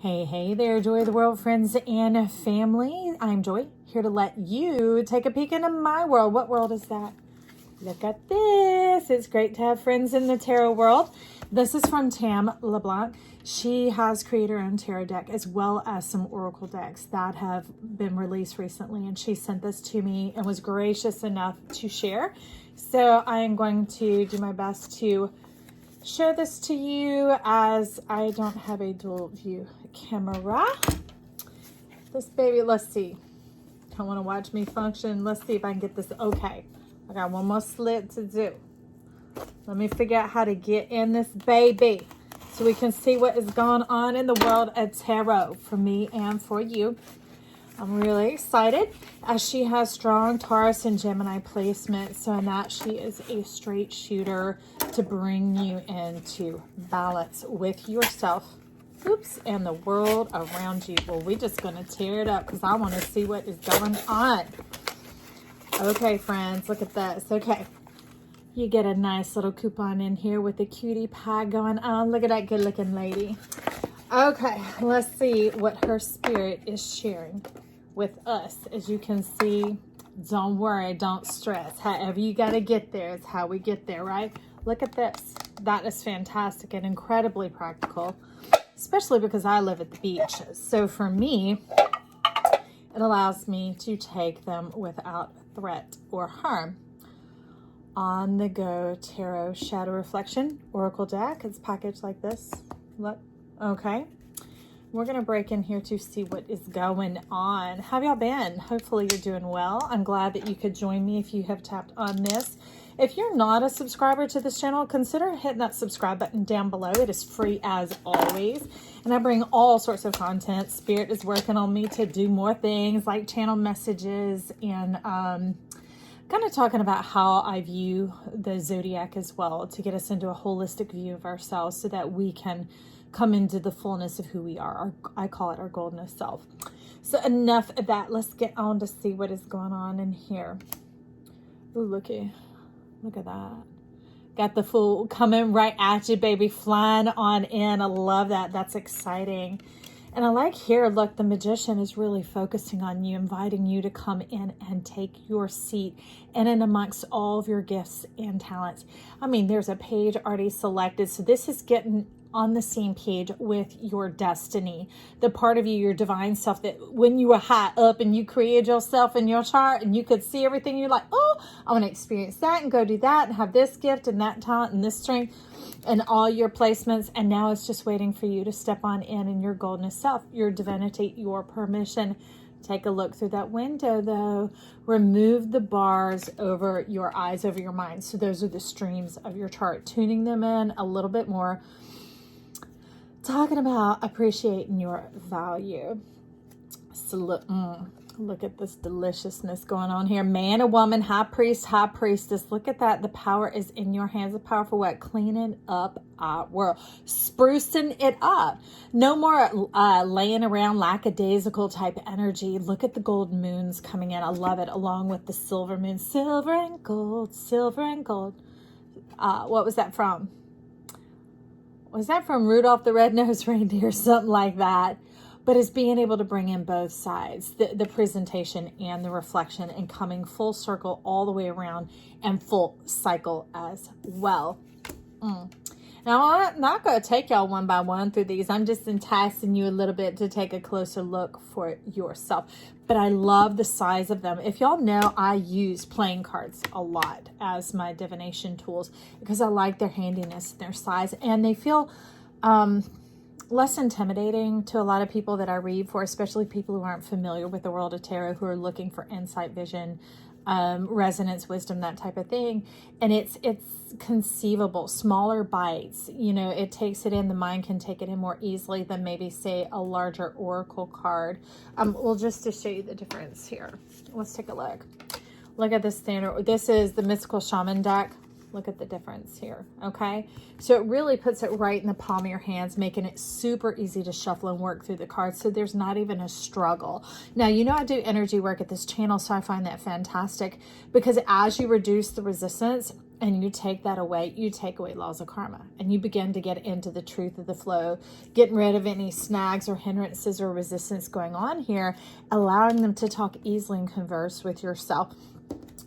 Hey there, Joy of the World friends and family. I'm Joy, here to let you take a peek into my world. What world is that? Look at this. It's great to have friends in the tarot world. This is from Tam LeBlanc. She has created her own tarot deck as well as some oracle decks that have been released recently. And she sent this to me and was gracious enough to share. So I am going to do my best to show this to you as I don't have a dual view camera. This baby, let's see. Don't want to watch me function. Let's see if I can get this okay. I got one more slit to do. Let me figure out how to get in this baby so we can see what is going on in the world of tarot for me and for you. I'm really excited as she has strong Taurus and Gemini placement. So in that she is a straight shooter to bring you into balance with yourself. Oops, and the world around you. Well, we're just going to tear it up because I want to see what is going on. Okay, friends, look at this. Okay, you get a nice little coupon in here with the cutie pie going on. Look at that good looking lady. Okay, let's see what her spirit is sharing with us. As you can see, don't worry, don't stress. However you got to get there is how we get there, right? Look at this. That is fantastic and incredibly practical, especially because I live at the beach. So for me, it allows me to take them without threat or harm. On the go tarot shadow reflection oracle deck. It's packaged like this. Look, okay. We're going to break in here to see what is going on. How have y'all been? Hopefully you're doing well. I'm glad that you could join me if you have tapped on this. If you're not a subscriber to this channel, consider hitting that subscribe button down below. It is free as always. And I bring all sorts of content. Spirit is working on me to do more things like channel messages and kind of talking about how I view the zodiac as well to get us into a holistic view of ourselves so that we can come into the fullness of who we are. I call it our golden self. So enough of that. Let's get on to see what is going on in here. Ooh, look at that. Got the Fool coming right at you, baby, flying on in. I love that. That's exciting. And I like here, look, the Magician is really focusing on you, inviting you to come in and take your seat in and amongst all of your gifts and talents. I mean, there's a page already selected. So this is getting on the same page with your destiny, the part of you, your divine self, that when you were high up and you created yourself in your chart and you could see everything, you're like, oh, I want to experience that and go do that and have this gift and that talent and this strength and all your placements. And now it's just waiting for you to step on in your golden self, your divinity, your permission. Take a look through that window though. Remove the bars over your eyes, over your mind. So those are the streams of your chart, tuning them in a little bit more. Talking about appreciating your value. So look at this deliciousness going on here. Man and woman, high priest, high priestess. Look at that. The power is in your hands. The power for what? Cleaning up our world. Sprucing it up. No more laying around lackadaisical type energy. Look at the golden moons coming in. I love it. Along with the silver moon. Silver and gold. Silver and gold. What was that from? Was that from Rudolph the Red-Nosed Reindeer? Something like that. But it's being able to bring in both sides, the presentation and the reflection, and coming full circle all the way around and full cycle as well. Now, I'm not going to take y'all one by one through these. I'm just enticing you a little bit to take a closer look for yourself. But I love the size of them. If y'all know, I use playing cards a lot as my divination tools because I like their handiness, their size, and they feel less intimidating to a lot of people that I read for, especially people who aren't familiar with the world of tarot, who are looking for insight, vision, resonance, wisdom, that type of thing. And it's conceivable, smaller bites, you know, it takes it in, the mind can take it in more easily than maybe say a larger oracle card. Well, just to show you the difference here, let's take a look at the standard. This is the Mystical Shaman deck. Look at the difference here, okay? So it really puts it right in the palm of your hands, making it super easy to shuffle and work through the cards, so there's not even a struggle. Now, you know I do energy work at this channel, so I find that fantastic because as you reduce the resistance, and you take that away, you take away laws of karma, and you begin to get into the truth of the flow, getting rid of any snags or hindrances or resistance going on here, allowing them to talk easily and converse with yourself.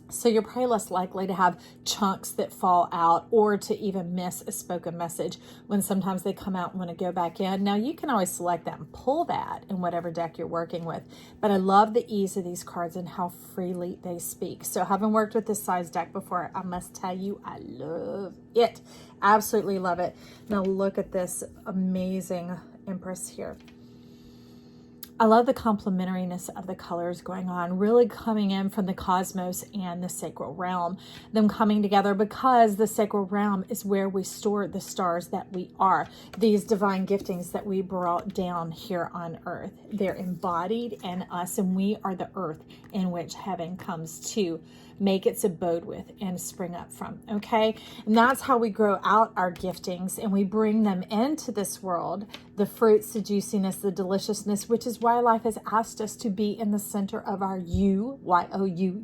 So you're probably less likely to have chunks that fall out or to even miss a spoken message when sometimes they come out and want to go back in. Now you can always select that and pull that in whatever deck you're working with. But I love the ease of these cards and how freely they speak. So having worked with this size deck before, I must tell you, I love it. Absolutely love it. Now look at this amazing Empress here. I love the complementariness of the colors going on, really coming in from the cosmos and the sacral realm, them coming together because the sacral realm is where we store the stars that we are, these divine giftings that we brought down here on earth. They're embodied in us, and we are the earth in which heaven comes to make its abode with and spring up from. Okay, and that's how we grow out our giftings and we bring them into this world, the fruits, the juiciness, the deliciousness, which is why life has asked us to be in the center of our YOU,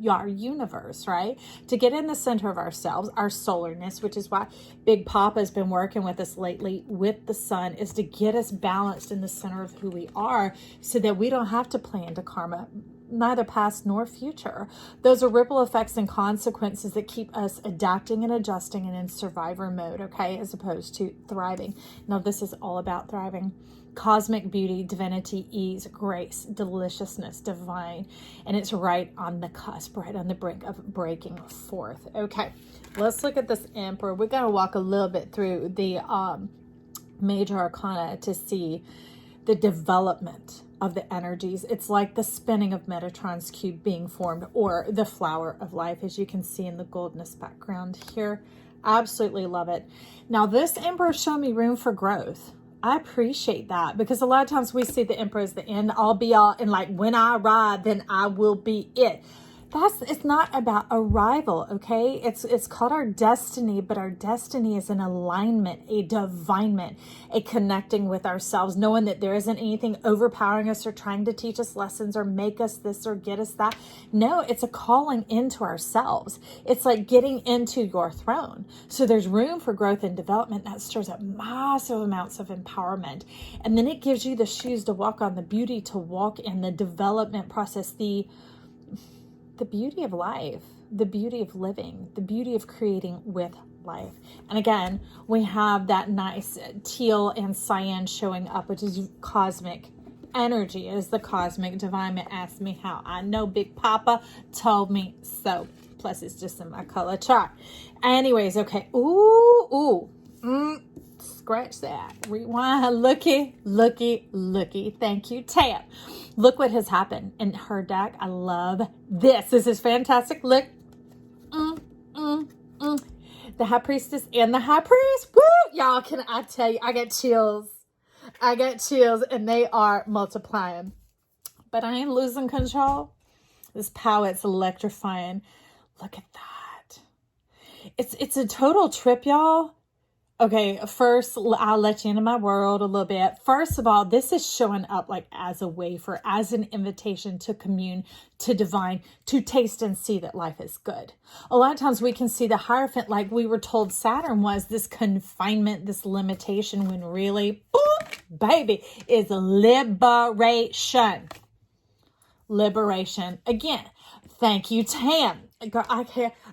our universe, right? To get in the center of ourselves, our solarness, which is why Big Papa has been working with us lately with the sun, is to get us balanced in the center of who we are so that we don't have to play into karma, neither past nor future. Those are ripple effects and consequences that keep us adapting and adjusting and in survivor mode, okay, as opposed to thriving. Now, this is all about thriving. Cosmic beauty, divinity, ease, grace, deliciousness, divine, and it's right on the cusp, right on the brink of breaking forth. Okay, let's look at this Emperor. We're going to walk a little bit through the major arcana to see the development of the energies. It's like the spinning of Metatron's cube being formed, or the flower of life, as you can see in the goldness background here. Absolutely love it. Now, this Emperor showed me room for growth. I appreciate that, because a lot of times we see the Emperor as the end all be all, and like, when I arrive, then I will be it. It's not about arrival, okay? It's called our destiny, but our destiny is an alignment, a divinement, a connecting with ourselves, knowing that there isn't anything overpowering us or trying to teach us lessons or make us this or get us that. No, it's a calling into ourselves. It's like getting into your throne. So there's room for growth and development that stirs up massive amounts of empowerment. And then it gives you the shoes to walk on, the beauty to walk in, the development process, the beauty of life, the beauty of living, the beauty of creating with life. And again, we have that nice teal and cyan showing up, which is cosmic energy. It is the cosmic divine. Ask me how. I know Big Papa told me so. Plus, it's just in my color chart. Anyways, okay. Scratch that. Rewind. Looky. Thank you, Tab. Look what has happened in her deck. I love this. This is fantastic. Look. The High Priestess and the High Priest. Woo! Y'all, can I tell you, I get chills. And they are multiplying. But I ain't losing control. This power, it's electrifying. Look at that. It's a total trip, y'all. Okay, first, I'll let you into my world a little bit. First of all, this is showing up like as a wafer, as an invitation to commune, to divine, to taste and see that life is good. A lot of times we can see the Hierophant like we were told Saturn was, this confinement, this limitation, when really, boop, baby, is liberation. Liberation. Again, thank you, Tam. Girl, I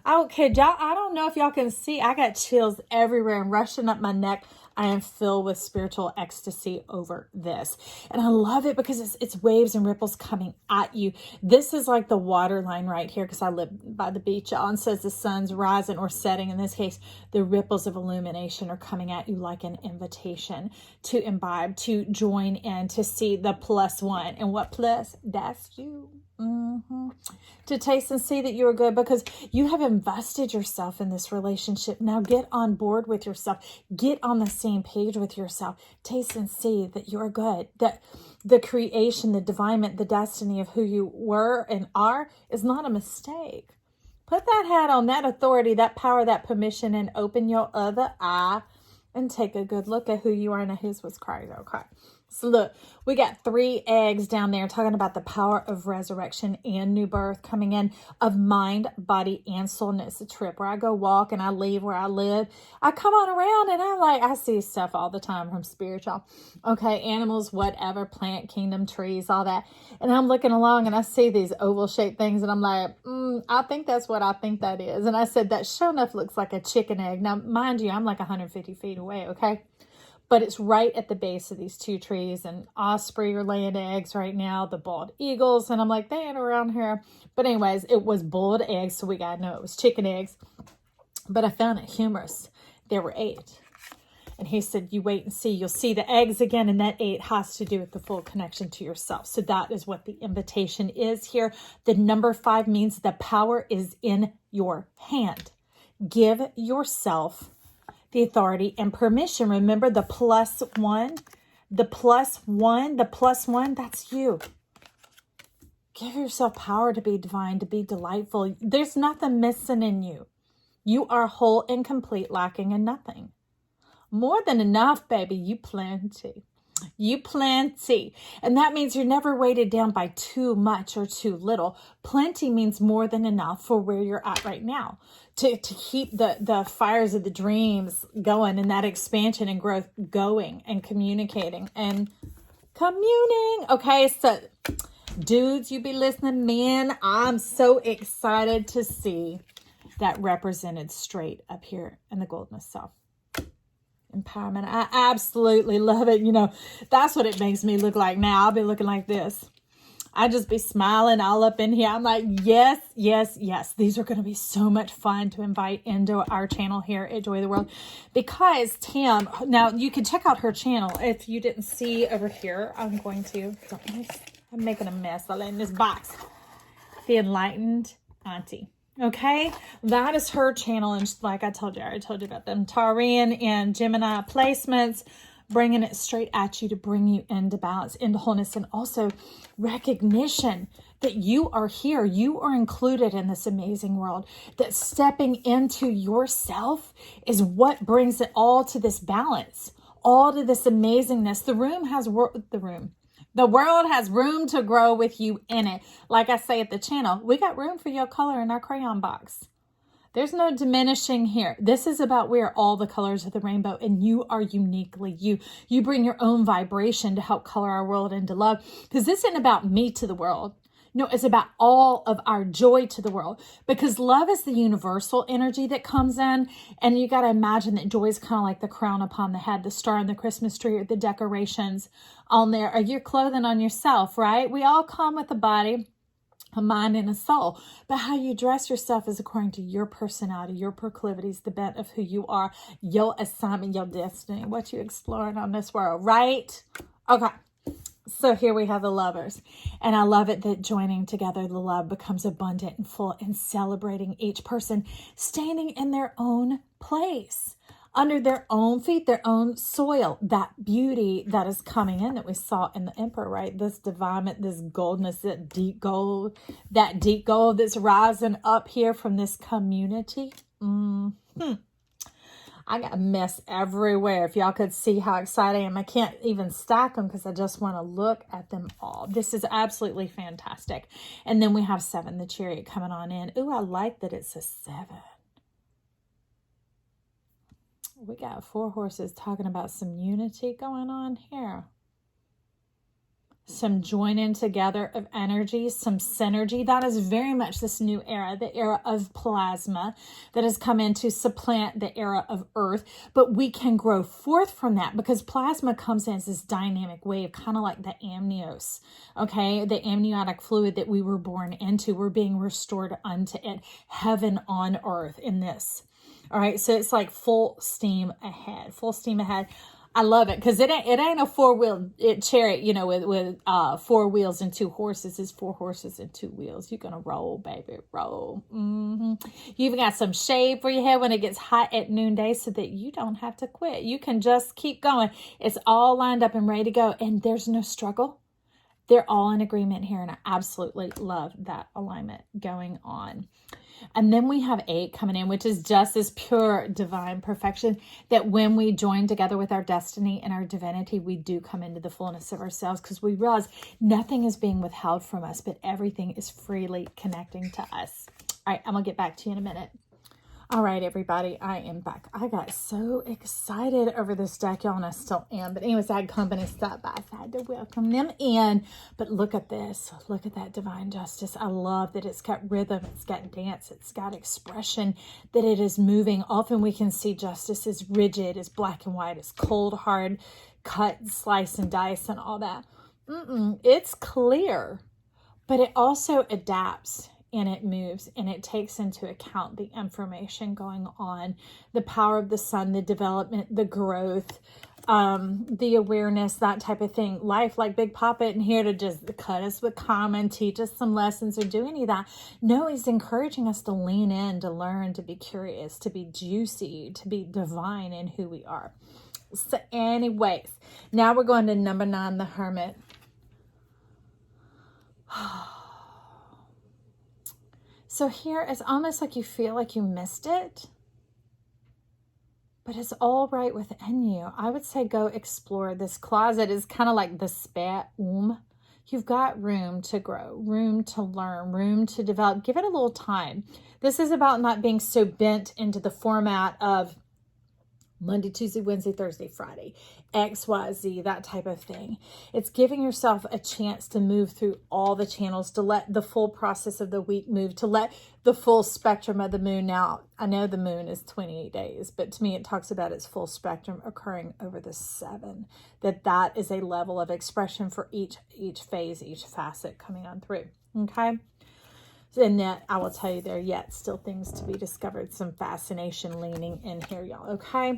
don't care, y'all. I don't know if y'all can see. I got chills everywhere and rushing up my neck. I am filled with spiritual ecstasy over this. And I love it because it's waves and ripples coming at you. This is like the water line right here, because I live by the beach, y'all. And says the sun's rising or setting. In this case, the ripples of illumination are coming at you like an invitation to imbibe, to join in, to see the plus one. And what plus? That's you. To taste and see that you are good, because you have invested yourself in this relationship. Now get on board with yourself. Get on the same page with yourself. Taste and see that you're good. That the creation, the divinement, the destiny of who you were and are is not a mistake. Put that hat on, that authority, that power, that permission, and open your other eye and take a good look at who you are and whose was crying. Okay. So look, we got 3 eggs down there talking about the power of resurrection and new birth coming in of mind, body, and soul. And it's a trip where I go walk and I leave where I live. I come on around and I'm like, I see stuff all the time from spiritual. Okay, animals, whatever, plant kingdom, trees, all that. And I'm looking along and I see these oval shaped things and I'm like, I think that's what I think that is. And I said, that sure enough looks like a chicken egg. Now, mind you, I'm like 150 feet away, okay? But it's right at the base of these 2 trees, and osprey are laying eggs right now, the bald eagles, and I'm like, they ain't around here. But anyways, it was boiled eggs, so we got to know it was chicken eggs. But I found it humorous. There were 8. And he said, you wait and see. You'll see the eggs again, and that 8 has to do with the full connection to yourself. So that is what the invitation is here. The number 5 means the power is in your hand. Give yourself the authority and permission. Remember the +1, the +1, that's you. Give yourself power to be divine, to be delightful. There's nothing missing in you. You are whole and complete, lacking in nothing. More than enough, baby. You plenty. You plenty. And that means you're never weighted down by too much or too little. Plenty means more than enough for where you're at right now. To keep the fires of the dreams going and that expansion and growth going and communicating and communing. Okay, so dudes, you be listening. Men, I'm so excited to see that represented straight up here in the golden self. Empowerment. I absolutely love it. You know, that's what it makes me look like now. I'll be looking like this. I just be smiling all up in here. I'm like, yes, yes, yes. These are going to be so much fun to invite into our channel here at Joy of the World. Because Tim, now you can check out her channel. If you didn't see over here, I'm making a mess. I'll lay in this box. The Enlightened Auntie. Okay, that is her channel. And like I told you about them Taurian and Gemini placements, bringing it straight at you to bring you into balance, into wholeness, and also recognition that you are here. You are included in this amazing world, that stepping into yourself is what brings it all to this balance, all to this amazingness. The world has room to grow with you in it. Like I say at the channel, we got room for your color in our crayon box. There's no diminishing here. This is about we are all the colors of the rainbow, and you are uniquely you. You bring your own vibration to help color our world into love, because this isn't about me to the world. No, it's about all of our joy to the world, because love is the universal energy that comes in. And you got to imagine that joy is kind of like the crown upon the head, the star on the Christmas tree, or the decorations on there, or your clothing on yourself, right? We all come with a body, a mind, and a soul. But how you dress yourself is according to your personality, your proclivities, the bent of who you are, your assignment, your destiny, what you're exploring on this world, right? Okay. So here we have the lovers, and I love it that joining together, the love becomes abundant and full, and celebrating each person standing in their own place, under their own feet, their own soil, that beauty that is coming in that we saw in the Emperor, right? This divine, this goldness, that deep gold that's rising up here from this community. I got a mess everywhere. If y'all could see how excited I am. I can't even stack them because I just want to look at them all. This is absolutely fantastic. And then we have 7, the Chariot coming on in. Ooh, I like that it's a 7. We got 4 horses talking about some unity going on here. Some joining together of energy, some synergy. That is very much this new era, the era of plasma that has come in to supplant the era of earth. But we can grow forth from that, because plasma comes in as this dynamic wave, kind of like the amnios, okay? The amniotic fluid that we were born into. We're being restored unto it. Heaven on earth in this. All right, so it's like full steam ahead, full steam ahead. I love it, because it ain't a 4-wheel chariot, you know, with 4 wheels and 2 horses. It's 4 horses and 2 wheels. You're gonna roll, baby, roll. You even got some shade for your head when it gets hot at noonday, so that you don't have to quit. You can just keep going. It's all lined up and ready to go, and there's no struggle. They're all in agreement here, and I absolutely love that alignment going on. And then we have 8 coming in, which is just this pure divine perfection, that when we join together with our destiny and our divinity, we do come into the fullness of ourselves, because we realize nothing is being withheld from us, but everything is freely connecting to us. All right, I'm going to get back to you in a minute. All right, everybody, I am back. I got so excited over this deck, y'all, and I still am. But anyways, I had company stop by, so I had to welcome them in. But look at this. Look at that divine justice. I love that it's got rhythm, it's got dance, it's got expression, that it is moving. Often we can see justice as rigid, as black and white, as cold, hard, cut, slice, and dice, and all that. It's clear, but it also adapts. And it moves, and it takes into account the information going on, the power of the sun, the development, the growth, the awareness, that type of thing. Life, like Big Papa isn't here to just cut us with karma and teach us some lessons or do any of that. No, he's encouraging us to lean in, to learn, to be curious, to be juicy, to be divine in who we are. So anyways, now we're going to number 9, the Hermit. So here, it's almost like you feel like you missed it, but it's all right within you. I would say go explore. This closet is kind of like the spare room. You've got room to grow, room to learn, room to develop. Give it a little time. This is about not being so bent into the format of Monday, Tuesday, Wednesday, Thursday, Friday, X, Y, Z, that type of thing. It's giving yourself a chance to move through all the channels, to let the full process of the week move, to let the full spectrum of the moon. Now, I know the moon is 28 days, but to me, it talks about its full spectrum occurring over the 7, that is a level of expression for each phase, each facet coming on through. Okay. And that I will tell you, there yet still things to be discovered, some fascination leaning in here, y'all. Okay.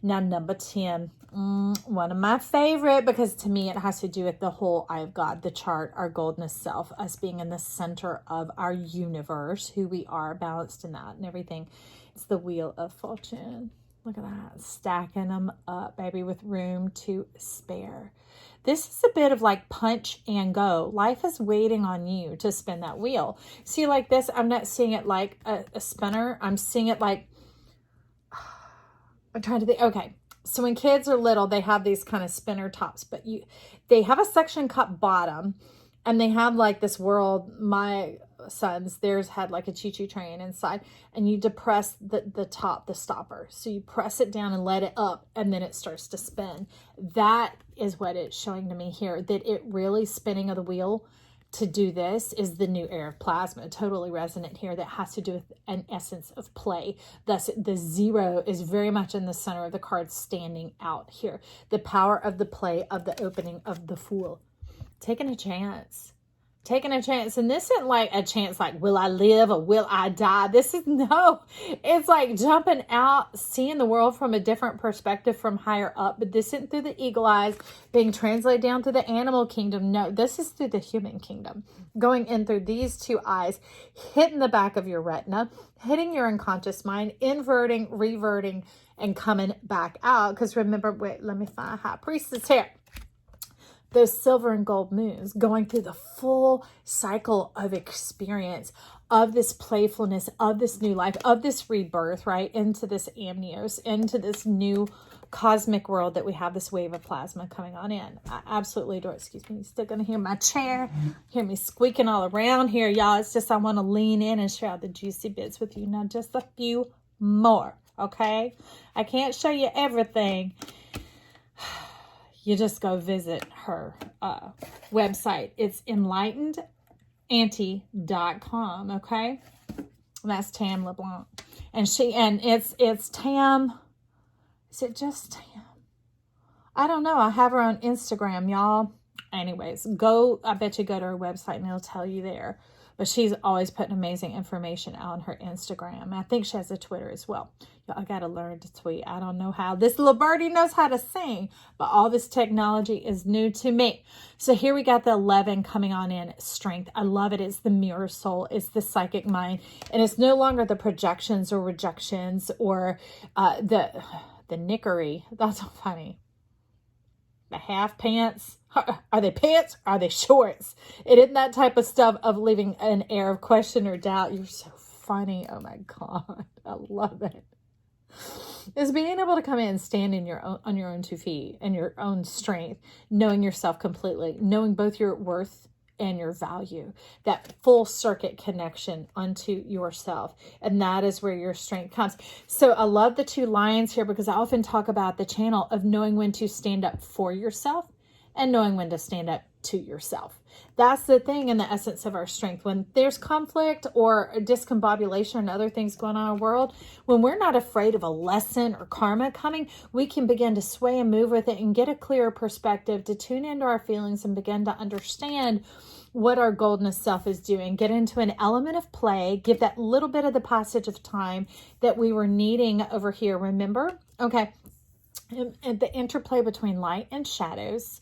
Now, number 10, one of my favorite, because to me, it has to do with the whole eye of God, the chart, our golden self, us being in the center of our universe, who we are, balanced in that and everything. It's the Wheel of Fortune. Look at that, stacking them up, baby, with room to spare. This is a bit of like punch and go. Life is waiting on you to spin that wheel. See, like this, I'm not seeing it like a spinner. I'm seeing it like, I'm trying to think. Okay, so when kids are little, they have these kind of spinner tops, but they have a suction cup bottom, and they have like this world. My sons, theirs had like a choo-choo train inside, and you depress the top, the stopper. So you press it down and let it up, and then it starts to spin. That is what it's showing to me here, that it really spinning of the wheel to do this is the new era of plasma. Totally resonant here. That has to do with an essence of play. Thus, the 0 is very much in the center of the card, standing out here. The power of the play, of the opening of the Fool. Taking a chance. Taking a chance. And this isn't like a chance like, will I live or will I die? This is, no. It's like jumping out, seeing the world from a different perspective, from higher up. But this isn't through the eagle eyes, being translated down through the animal kingdom. No, this is through the human kingdom. Going in through these 2 eyes, hitting the back of your retina, hitting your unconscious mind, inverting, reverting, and coming back out. Because remember, wait, let me find High Priestess here. Those silver and gold moons, going through the full cycle of experience, of this playfulness, of this new life, of this rebirth, right? Into this amnios, into this new cosmic world that we have, this wave of plasma coming on in. I absolutely adore it. Excuse me. You're still going to hear my chair, hear me squeaking all around here, y'all. It's just I want to lean in and share out the juicy bits with you. Now, just a few more, okay? I can't show you everything. You just go visit her website. It's enlightenedauntie.com, okay? That's Tam LeBlanc. And it's Tam. Is it just Tam? I don't know. I have her on Instagram, y'all. Anyways, I bet you go to her website and it'll tell you there. But she's always putting amazing information out on her Instagram. I think she has a Twitter as well. I got to learn to tweet. I don't know how. This little birdie knows how to sing, but all this technology is new to me. So here we got the 11 coming on in. Strength. I love it. It's the mirror soul. It's the psychic mind. And it's no longer the projections or rejections or the nickery. That's so funny. The half pants. Are they pants? Are they shorts? It isn't that type of stuff of leaving an air of question or doubt. You're so funny. Oh my God. I love it. Is being able to come in and stand in on your own 2 feet and your own strength, knowing yourself completely, knowing both your worth and your value, that full circuit connection unto yourself. And that is where your strength comes. So I love the 2 lines here, because I often talk about the channel of knowing when to stand up for yourself and knowing when to stand up to yourself. That's the thing in the essence of our strength. When there's conflict or discombobulation and other things going on in our world, when we're not afraid of a lesson or karma coming, we can begin to sway and move with it and get a clearer perspective to tune into our feelings and begin to understand what our golden self is doing. Get into an element of play, give that little bit of the passage of time that we were needing over here. Remember? Okay. And the interplay between light and shadows,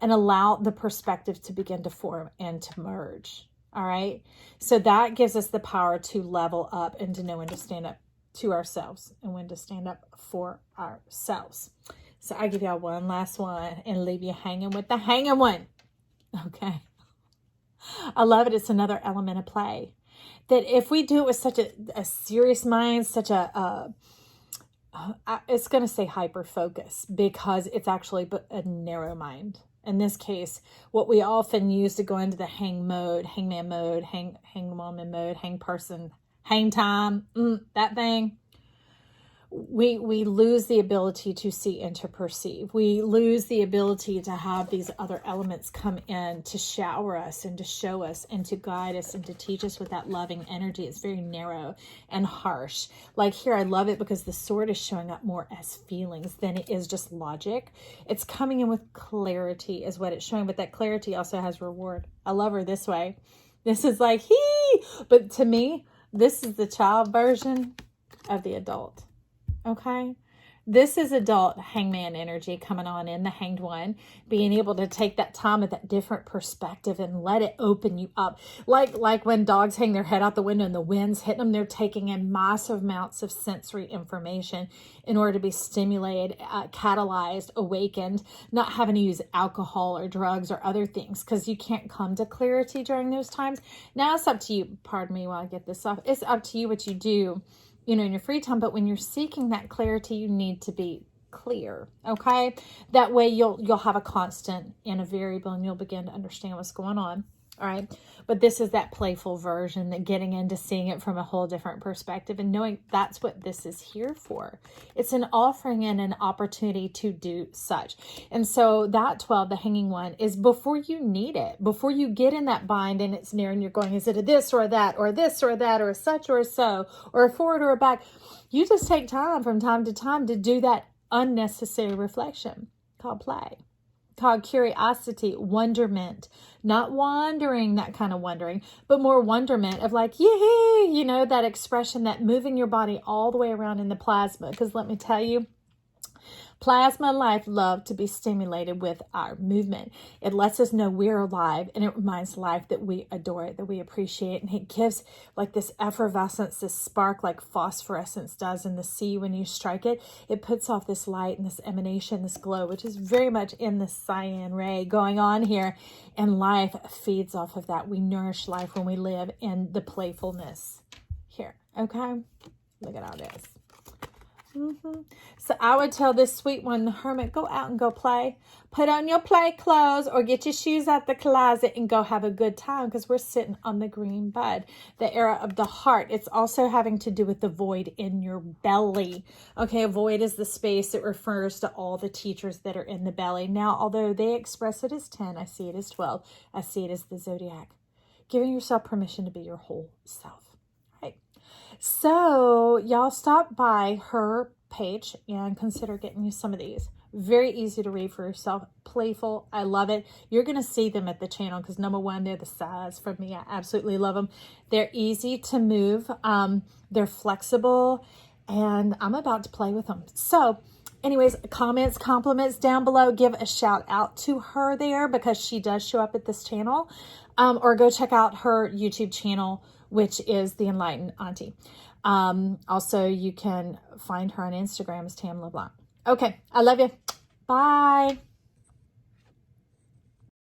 and allow the perspective to begin to form and to merge. All right. So that gives us the power to level up and to know when to stand up to ourselves and when to stand up for ourselves. So I give y'all one last one and leave you hanging with the hanging one. Okay. I love it. It's another element of play that if we do it with such a serious mind, such it's going to say hyper focus, because it's actually a narrow mind. In this case, what we often use to go into the hangman mode, hangwoman mode, hang person, hang time, that thing, we lose the ability to see and to perceive. We lose the ability to have these other elements come in to shower us and to show us and to guide us and to teach us with that loving energy. It's very narrow and harsh. Like here, I love it because the sword is showing up more as feelings than it is just logic. It's coming in with clarity is what it's showing, but that clarity also has reward. I love her this way. This is like, but to me, this is the child version of the adult. Okay. This is adult hangman energy coming on in the hanged one, being able to take that time with that different perspective and let it open you up. Like when dogs hang their head out the window and the wind's hitting them, they're taking in massive amounts of sensory information in order to be stimulated, catalyzed, awakened, not having to use alcohol or drugs or other things, because you can't come to clarity during those times. Now it's up to you. Pardon me while I get this off. It's up to you what you do, in your free time. But when you're seeking that clarity, you need to be clear. Okay. That way you'll have a constant and a variable, and you'll begin to understand what's going on. All right. But this is that playful version, that getting into seeing it from a whole different perspective and knowing that's what this is here for. It's an offering and an opportunity to do such. And so that 12, the hanging one, is before you need it, before you get in that bind and it's near and you're going, is it a this or that, or this or that, or such or so, or a forward or a back? You just take time from time to time to do that unnecessary reflection called play, called curiosity, wonderment, not wandering, that kind of wondering, but more wonderment of like, yee, that expression, that moving your body all the way around in the plasma. Because let me tell you, plasma life love to be stimulated with our movement. It lets us know we're alive, and it reminds life that we adore it, that we appreciate it. And it gives like this effervescence, this spark, like phosphorescence does in the sea when you strike it. It puts off this light and this emanation, this glow, which is very much in the cyan ray going on here. And life feeds off of that. We nourish life when we live in the playfulness here. Okay? Look at all this. So I would tell this sweet one, the hermit, go out and go play. Put on your play clothes or get your shoes out the closet and go have a good time, because we're sitting on the green bud, the era of the heart. It's also having to do with the void in your belly. Okay, a void is the space that refers to all the teachers that are in the belly. Now, although they express it as 10, I see it as 12. I see it as the zodiac. Giving yourself permission to be your whole self. So y'all stop by her page and consider getting you some of these. Very easy to read for yourself. Playful. I love it. You're going to see them at the channel because number one, they're the size for me. I absolutely love them. They're easy to move. They're flexible, and I'm about to play with them. So anyways, comments, compliments down below. Give a shout out to her there because she does show up at this channel. Or go check out her YouTube channel, which is the Enlightened Auntie. Also, you can find her on Instagram as Tam LeBlanc. Okay, I love you. Bye.